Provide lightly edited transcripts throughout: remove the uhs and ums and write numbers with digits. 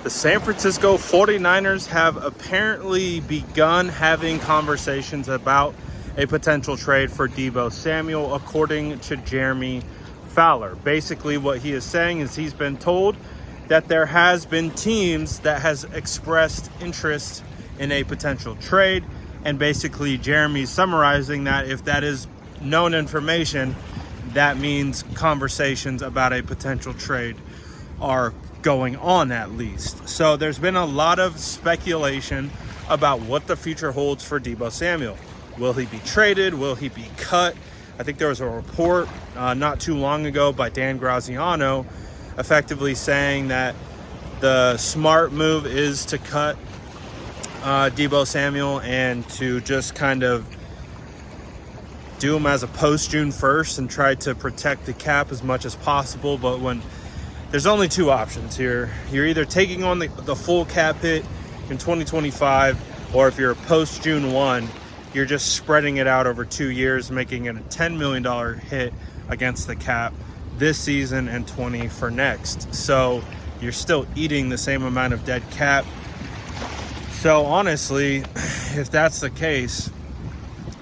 The San Francisco 49ers have apparently begun having conversations about a potential trade for Deebo Samuel, according to Jeremy Fowler. Basically, what he is saying is he's been told that there has been teams that has expressed interest in a potential trade. And basically, Jeremy's summarizing that if that is known information, that means conversations about a potential trade are going on at least. So there's been a lot of speculation about what the future holds for Deebo Samuel. Will he be traded? Will he be cut? I think there was a report not too long ago by Dan Graziano effectively saying that the smart move is to cut Deebo Samuel and to just kind of do him as a post-June 1st and try to protect the cap as much as possible. But when there's only two options here. You're either taking on the full cap hit in 2025, or if you're a post-June 1, you're just spreading it out over 2 years, making it a $10 million hit against the cap this season and 20 for next. So you're still eating the same amount of dead cap. So honestly, if that's the case,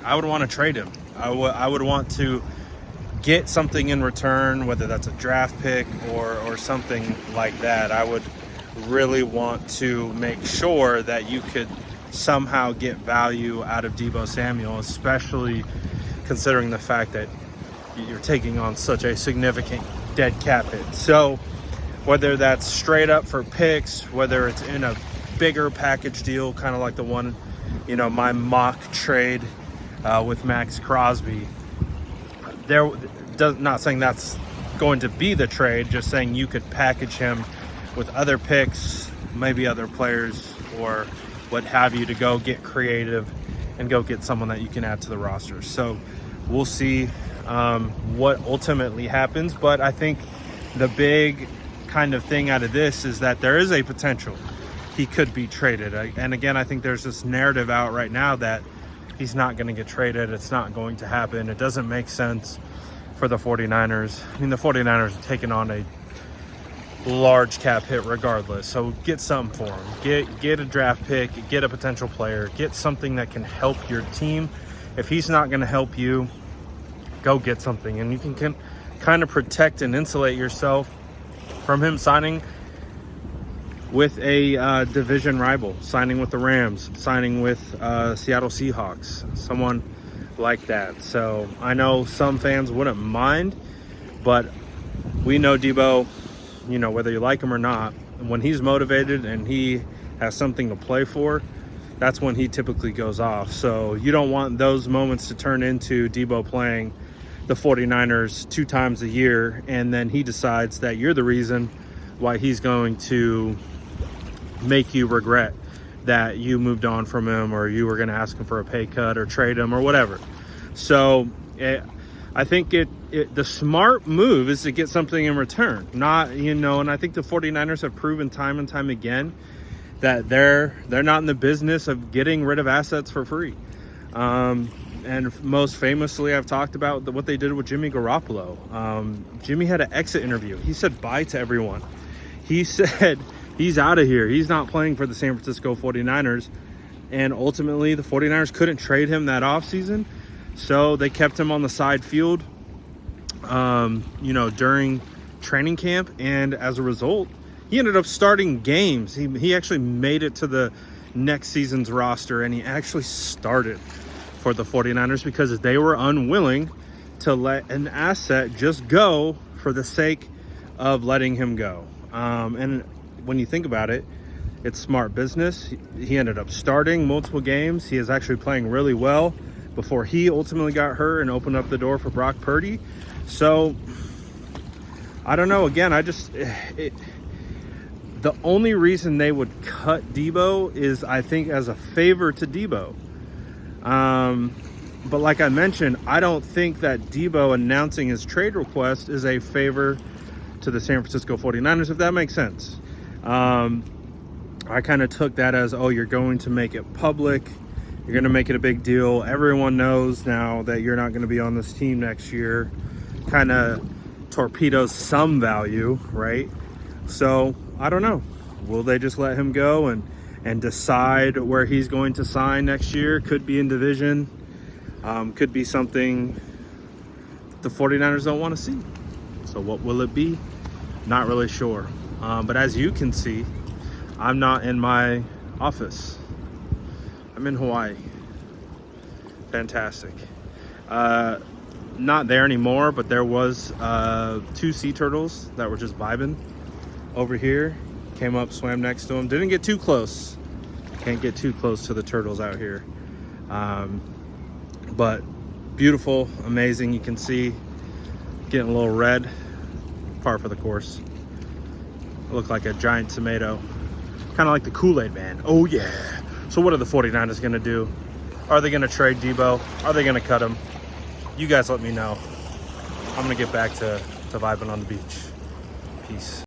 I would want to trade him. I would want to get something in return, whether that's a draft pick or something like that. I would really want to make sure that you could somehow get value out of Deebo Samuel, especially considering the fact that you're taking on such a significant dead cap hit. So whether that's straight up for picks, whether it's in a bigger package deal, kind of like the one, my mock trade with Max Crosby, not saying that's going to be the trade, just saying you could package him with other picks, maybe other players or what have you, to go get creative and go get someone that you can add to the roster. So we'll see what ultimately happens. But I think the big kind of thing out of this is that there is a potential he could be traded. And again, I think there's this narrative out right now that he's not going to get traded. It's not going to happen. It doesn't make sense for the 49ers. I mean, the 49ers are taking on a large cap hit regardless. So get something for him. Get a draft pick, get a potential player, get something that can help your team. If he's not going to help you, go get something. And you can kind of protect and insulate yourself from him signing with a division rival, signing with the Rams, signing with Seattle Seahawks, someone like that. So I know some fans wouldn't mind, but we know Deebo, whether you like him or not, when he's motivated and he has something to play for, that's when he typically goes off. So you don't want those moments to turn into Deebo playing the 49ers 2 times a year, and then he decides that you're the reason why he's going to make you regret that you moved on from him, or you were going to ask him for a pay cut or trade him or whatever. So I think the smart move is to get something in return, not, and I think the 49ers have proven time and time again that they're not in the business of getting rid of assets for free. And most famously, I've talked about what they did with Jimmy Garoppolo. Jimmy had an exit interview. He said bye to everyone. He said he's out of here. He's not playing for the San Francisco 49ers. And ultimately, the 49ers couldn't trade him that offseason. So they kept him on the side field, during training camp. And as a result, he ended up starting games. He actually made it to the next season's roster, and he actually started for the 49ers because they were unwilling to let an asset just go for the sake of letting him go. And when you think about it, it's smart business. He ended up starting multiple games. He is actually playing really well before he ultimately got hurt and opened up the door for Brock Purdy. So I don't know. Again, the only reason they would cut Deebo is, I think, as a favor to Deebo. But like I mentioned, I don't think that Deebo announcing his trade request is a favor to the San Francisco 49ers, if that makes sense. I kind of took that as, you're going to make it public. You're going to make it a big deal. Everyone knows now that you're not going to be on this team next year. Kind of torpedoes some value, right? So I don't know. Will they just let him go and decide where he's going to sign next year? Could be in division, could be something the 49ers don't want to see. So what will it be? Not really sure. But as you can see, I'm not in my office. I'm in Hawaii. Fantastic. Not there anymore, but there was 2 sea turtles that were just vibing over here. Came up, swam next to them. Didn't get too close. Can't get too close to the turtles out here. But beautiful, amazing. You can see getting a little red. Par for the course. Look like a giant tomato. Kind of like the Kool-Aid man. Oh yeah. So what are the 49ers going to do? Are they going to trade Deebo? Are they going to cut him? You guys let me know. I'm going to get back to vibing on the beach. Peace.